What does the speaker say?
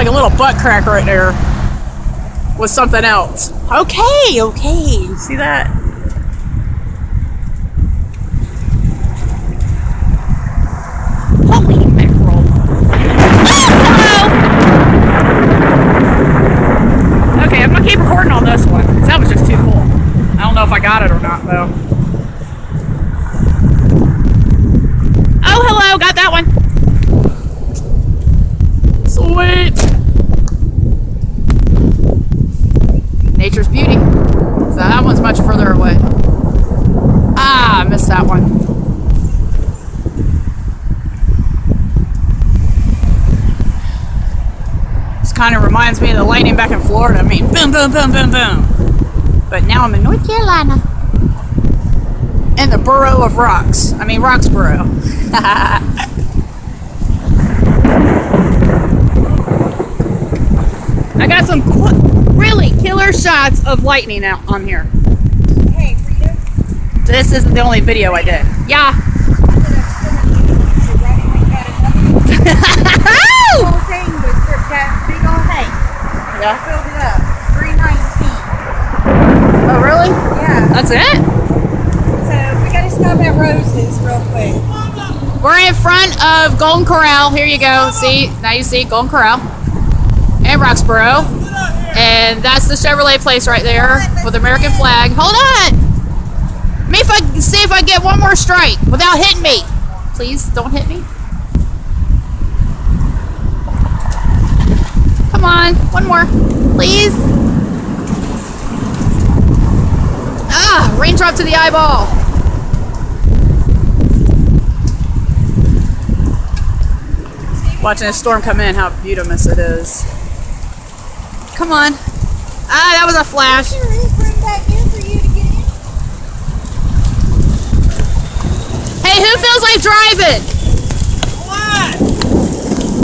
like a little butt crack right there with something else. Okay, okay. See that? Holy mackerel. Oh, hello! Okay, I'm gonna keep recording on this one, because that was just too cool. I don't know if I got it or not, though. Oh, hello! Got that one! Sweet! Nature's beauty. So that one's much further away. Ah, I missed that one. This kind of reminds me of the lightning back in Florida. I mean, boom, boom, boom, boom, boom. But now I'm in North Carolina. In the borough of Rocks. I mean, Roxborough. I got some really killer shots of lightning out on here. Hey, Frida. This isn't the only video I did. Yeah. The whole thing was for that big old hay. Yeah. I filled it up. 319. Oh, really? Yeah. That's it? So we gotta stop at Rose's real quick. We're in front of Golden Corral. Here you go. See? Now you see Golden Corral. And Roxborough. And that's the Chevrolet place right there with the American flag. Hold on! See if I get one more strike without hitting me. Please, don't hit me. Come on, one more, please. Ah, raindrop to the eyeball. Watching a storm come in, how beautiful it is. Come on. Ah, that was a flash. Hey, who feels like driving?